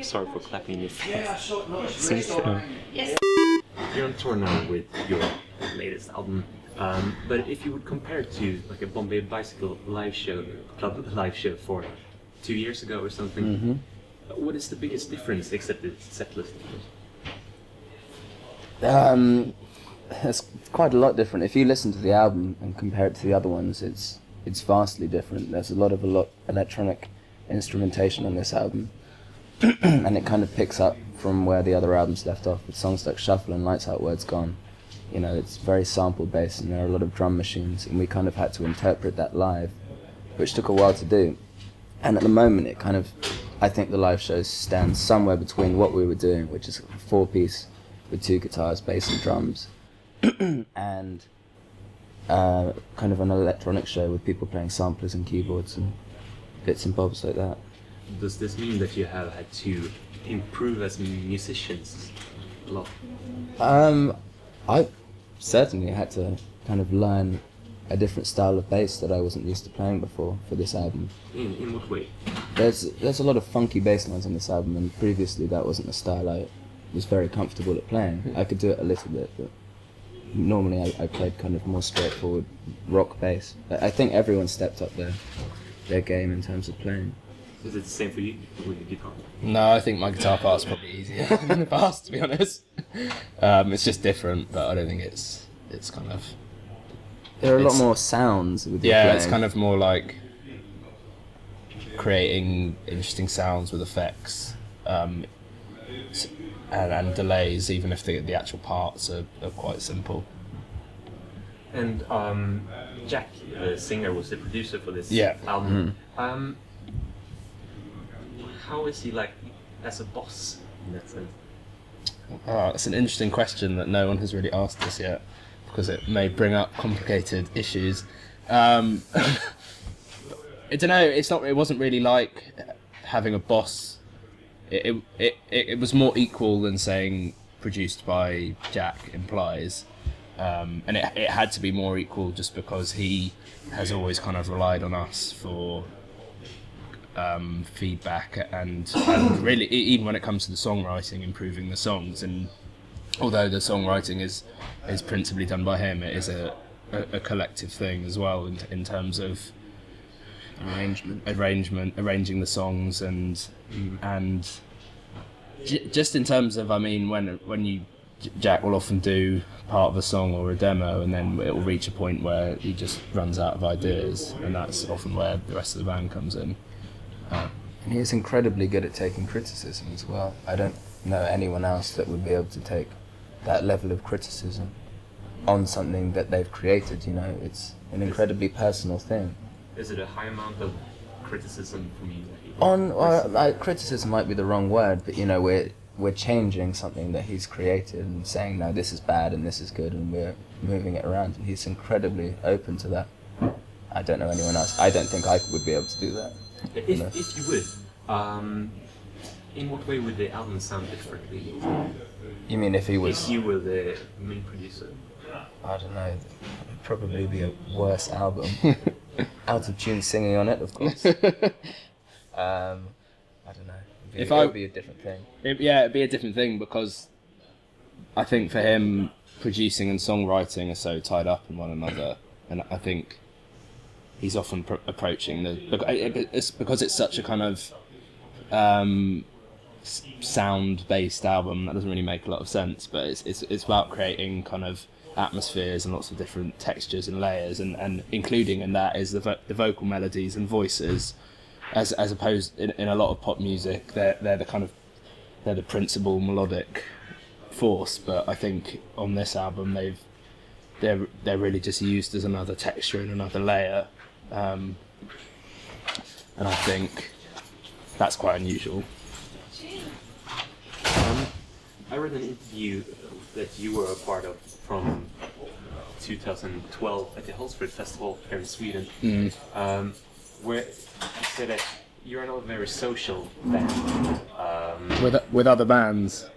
Sorry for clapping in your face. Yes. You're on tour now with your latest album, but if you would compare it to like a Bombay Bicycle Club live show for 2 years ago or something, what is the biggest difference except the set list? It's quite a lot different. If you listen to the album and compare it to the other ones, it's vastly different. There's a lot of electronic instrumentation on this album, and it kind of picks up from where the other albums left off with songs like Shuffle and Lights Out Words Gone. You know, it's very sample based and there are a lot of drum machines, and we kind of had to interpret that live, which took a while to do. And at the moment it kind of, I think the live shows stand somewhere between what we were doing, which is a 4-piece with 2 guitars, bass and drums, and kind of an electronic show with people playing samplers and keyboards and bits and bobs like that. Does this mean that you have had to improve as musicians a lot? I certainly had to kind of learn a different style of bass that I wasn't used to playing before for this album. In what way? There's a lot of funky bass lines on this album, and previously that wasn't a style I was very comfortable at playing. I could do it a little bit, but normally I played kind of more straightforward rock bass. I think everyone stepped up their game in terms of playing. Is it the same for you with the guitar? No, I think my guitar part's probably easier than the bass, to be honest. It's just different, but I don't think it's kind of... There are a lot more sounds with your playing. It's kind of more like creating interesting sounds with effects and delays, even if the actual parts are quite simple. And Jack, the singer, was the producer for this album. How is he like as a boss in that sense? That's an interesting question that no one has really asked us yet, because it may bring up complicated issues. I don't know. It wasn't really like having a boss. It was more equal than saying produced by Jack implies, and it had to be more equal just because he has always kind of relied on us for feedback and really even when it comes to the songwriting, improving the songs. And although the songwriting is principally done by him, it is a collective thing as well in terms of arranging the songs and just in terms of, I mean, when Jack will often do part of a song or a demo, and then it will reach a point where he just runs out of ideas, and that's often where the rest of the band comes in. And he is incredibly good at taking criticism as well. I don't know anyone else that would be able to take that level of criticism on something that they've created. You know, it's an incredibly personal thing. Is it a high amount of criticism from you? Criticism might be the wrong word, but you know, we're changing something that he's created and saying, no, this is bad and this is good, and we're moving it around, and he's incredibly open to that. I don't know anyone else. I don't think I would be able to do that. If you would, in what way would the album sound differently? You mean if he was... If you were the main producer? I don't know. It'd probably be a worse album. Out of tune singing on it, of course. I don't know. It would be a different thing. It'd be a different thing, because I think for him, producing and songwriting are so tied up in one another, and I think he's often approaching it's because it's such a kind of sound-based album that doesn't really make a lot of sense, but it's about creating kind of atmospheres and lots of different textures and layers, and including in that is the vocal melodies and voices, as opposed in a lot of pop music they're the principal melodic force, but I think on this album they're really just used as another texture and another layer, and I think that's quite unusual. I read an interview that you were a part of from 2012 at the Hultsfred Festival here in Sweden, where you said that you're not a very social band. With other bands.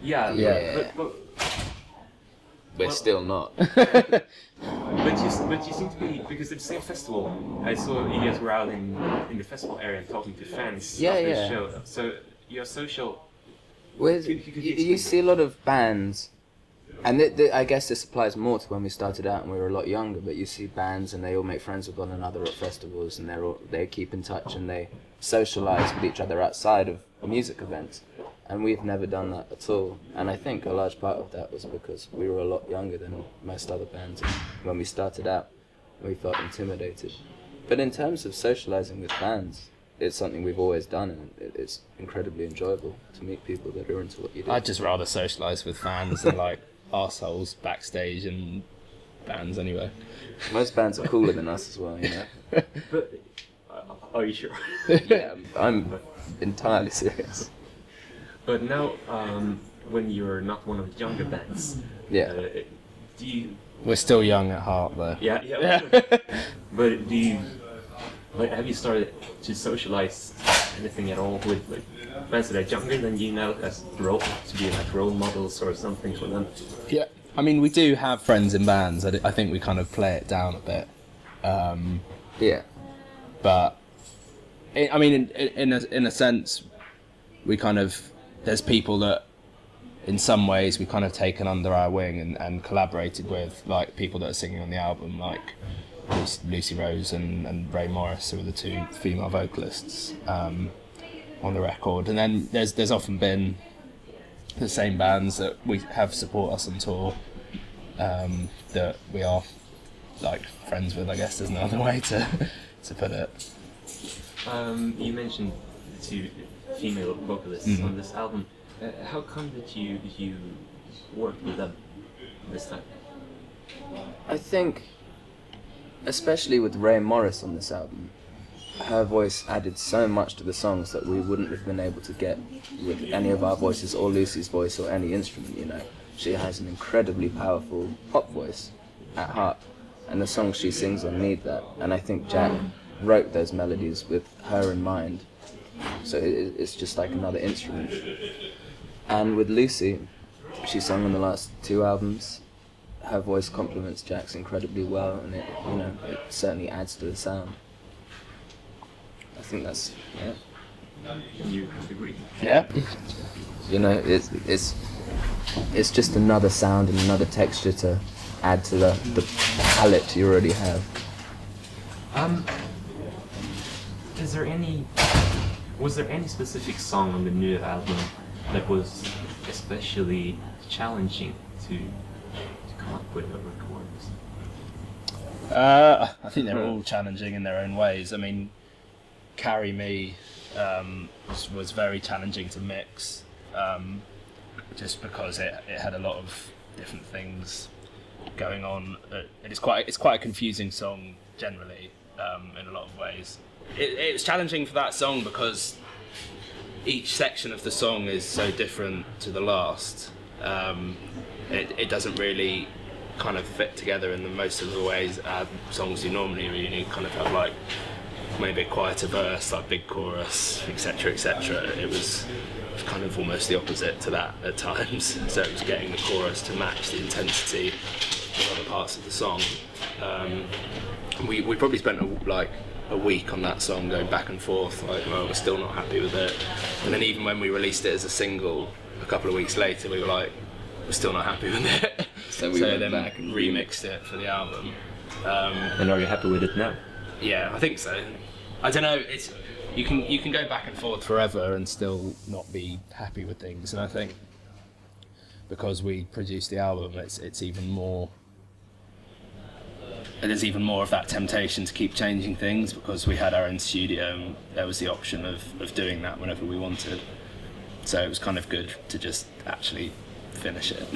Yeah. But we're still not. But you seem to be, because at the same festival, I saw you guys were out in the festival area and talking to fans of the show. So your social. You see a lot of bands, and I guess this applies more to when we started out and we were a lot younger. But you see bands and they all make friends with one another at festivals, and they keep in touch and they socialise with each other outside of music events. And we've never done that at all. And I think a large part of that was because we were a lot younger than most other bands. And when we started out, we felt intimidated. But in terms of socialising with fans, it's something we've always done, and it's incredibly enjoyable to meet people that are into what you do. I'd just rather socialise with fans than like arseholes backstage and bands anyway. Most bands are cooler than us as well, you know. But are you sure? Yeah, I'm entirely serious. But now, when you're not one of the younger bands, Yeah. Do you? We're still young at heart, though. Yeah. But do you? Like, have you started to socialize anything at all with like bands that are younger than you now, as to be like role models or something for them? Yeah. I mean, we do have friends in bands. I think we kind of play it down a bit. Yeah. But in a sense, we kind of, there's people that in some ways we kind of taken under our wing and collaborated with, like people that are singing on the album, like Lucy Rose and Ray Morris, who are the two female vocalists on the record. And then there's often been the same bands that we have support us on tour that we are like friends with, I guess there's no other way to put it. You mentioned the two female vocalists on this album. How come that you worked with them this time? I think, especially with Ray Morris on this album, her voice added so much to the songs that we wouldn't have been able to get with any of our voices or Lucy's voice or any instrument, you know. She has an incredibly powerful pop voice at heart, and the songs she sings on need that. And I think Jack wrote those melodies with her in mind, so it's just like another instrument. And with Lucy, she sung on the last two albums. Her voice complements Jack's incredibly well, and it certainly adds to the sound. I think that's You agree? Yeah. You know, it's just another sound and another texture to add to the palette you already have. Was there any specific song on the new album that was especially challenging to come up with or record? I think they're all challenging in their own ways. I mean, Carry Me was very challenging to mix, just because it had a lot of different things going on. It's quite a confusing song generally, in a lot of ways. It was challenging for that song because each section of the song is so different to the last. It doesn't really kind of fit together in the most of the ways songs do normally. You kind of have like maybe a quieter verse, like big chorus, etc., etc. It was kind of almost the opposite to that at times. So it was getting the chorus to match the intensity of other parts of the song. We probably spent a week on that song going back and forth, like, well, we're still not happy with it. And then even when we released it as a single a couple of weeks later, we were like, we're still not happy with it. So we went then back and remixed it for the album. And are you happy with it now? Yeah, I think so. I don't know, you can go back and forth forever and still not be happy with things, and I think because we produced the album, it's even more. And there's even more of that temptation to keep changing things because we had our own studio and there was the option of doing that whenever we wanted. So it was kind of good to just actually finish it.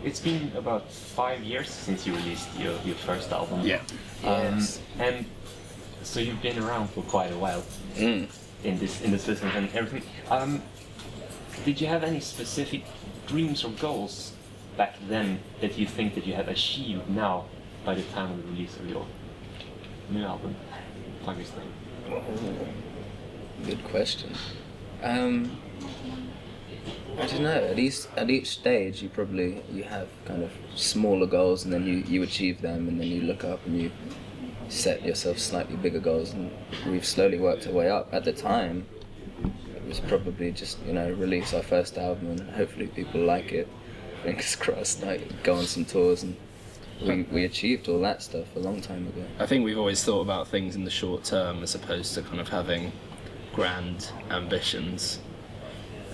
It's been about 5 years since you released your first album. Yeah. Yes. And so you've been around for quite a while in this business and everything. Did you have any specific dreams or goals back then that you think that you have achieved now by the time of the release of your new album, Pakistan? Good question. I don't know. At each stage, you have kind of smaller goals, and then you achieve them, and then you look up and you set yourself slightly bigger goals, and we've slowly worked our way up. At the time, it was probably just, you know, release our first album and hopefully people like it. Fingers crossed, like go on some tours, and we achieved all that stuff a long time ago. I think we've always thought about things in the short term as opposed to kind of having grand ambitions.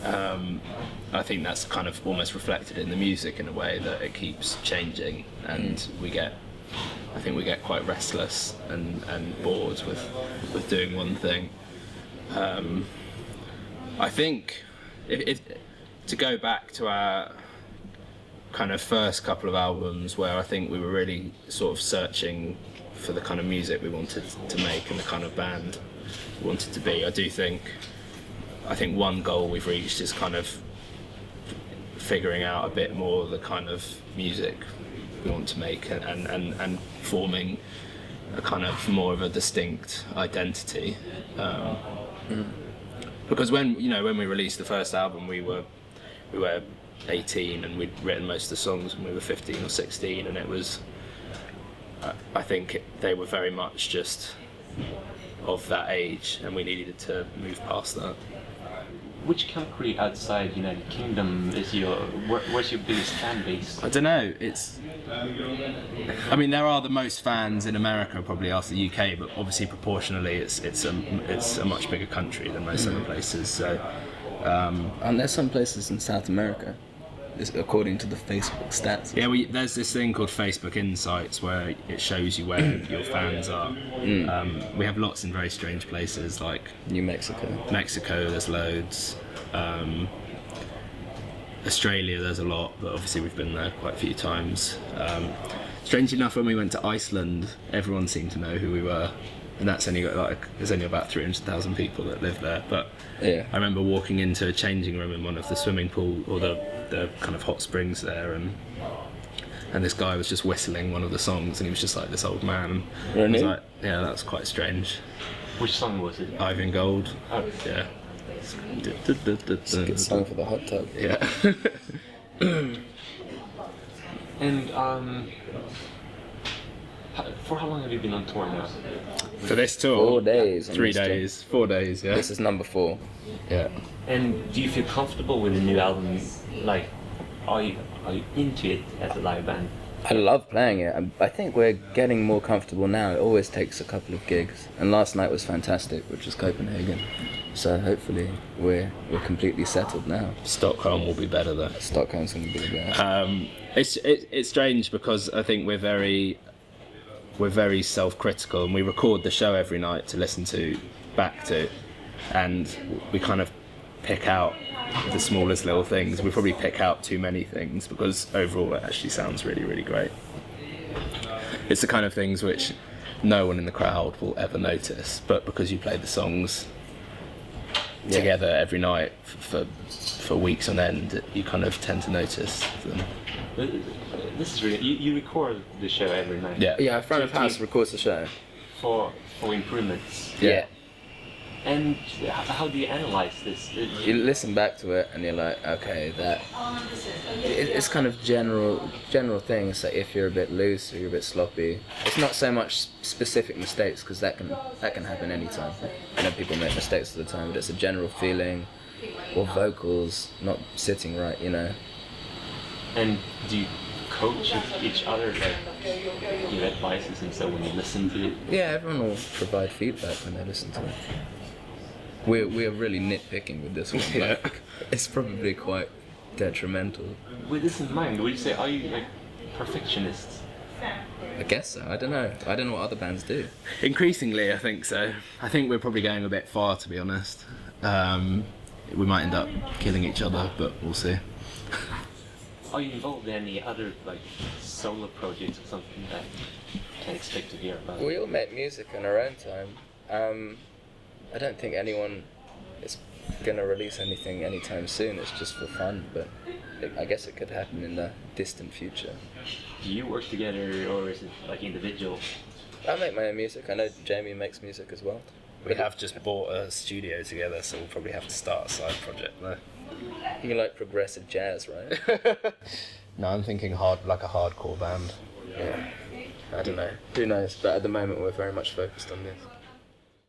I think that's kind of almost reflected in the music in a way, that it keeps changing, and I think we get quite restless and bored with doing one thing. I think to go back to our kind of first couple of albums, where I think we were really sort of searching for the kind of music we wanted to make and the kind of band we wanted to be, I think one goal we've reached is kind of figuring out a bit more the kind of music we want to make, and forming a kind of more of a distinct identity. Because when we released the first album, we were 18 and we'd written most of the songs when we were 15 or 16, and it was, I think they were very much just of that age, and we needed to move past that. Which country outside United Kingdom is where's your biggest fan base? I don't know. I mean, there are the most fans in America probably after the UK, but obviously proportionally, it's a much bigger country than most other places. So, and there's some places in South America, according to the Facebook stats. Yeah, there's this thing called Facebook Insights where it shows you where your fans are. We have lots in very strange places like New Mexico. There's loads. Australia, there's a lot, but obviously we've been there quite a few times. Strangely enough, when we went to Iceland, everyone seemed to know who we were, and that's only got there's only about 300,000 people that live there. But yeah, I remember walking into a changing room in one of the swimming pool or the kind of hot springs there, and this guy was just whistling one of the songs, and he was just like this old man. Really? I was like, yeah, that was quite strange. Which song was it? Ivan Gold. Oh. Yeah. It's a good song for the hot tub. Yeah. And for how long have you been on tour now? For this tour? 4 days. 3 days. 4 days, yeah. This is number 4. Yeah. And do you feel comfortable with the new album? Like, are you into it as a live band? I love playing it. I think we're getting more comfortable now. It always takes a couple of gigs, and last night was fantastic, which was Copenhagen. So hopefully we're completely settled now. Stockholm will be better though. Stockholm's going to be better. It's strange because I think we're very self-critical, and we record the show every night to listen back to, and we kind of pick out the smallest little things. We probably pick out too many things because overall it actually sounds really, really great. It's the kind of things which no one in the crowd will ever notice, but because you play the songs together every night for weeks on end, you kind of tend to notice them. This is really, you record the show every night? Yeah, our front of house records the show. For improvements? Yeah. And how do you analyze this? You listen back to it and you're like, okay, it's kind of general things. Like if you're a bit loose or you're a bit sloppy, it's not so much specific mistakes, because that can happen anytime. I know people make mistakes all the time, but it's a general feeling, or vocals not sitting right, And do you coach each other, like give advices and so when you listen to it? Yeah, everyone will provide feedback when they listen to it. We're really nitpicking with this one. Like, it's probably quite detrimental. With this in mind, would you say, are you like perfectionists? I guess so. I don't know. I don't know what other bands do. Increasingly, I think so. I think we're probably going a bit far, to be honest. We might end up killing each other, but we'll see. Are you involved in any other like solo projects or something that I can expect to hear about? We all make music in our own time. I don't think anyone is going to release anything anytime soon. It's just for fun, but I guess it could happen in the distant future. Do you work together, or is it like individual? I make my own music. I know Jamie makes music as well. We have just bought a studio together, so we'll probably have to start a side project there. You like progressive jazz, right? No, I'm thinking like a hardcore band. Yeah. I don't know. Who knows? But at the moment, we're very much focused on this.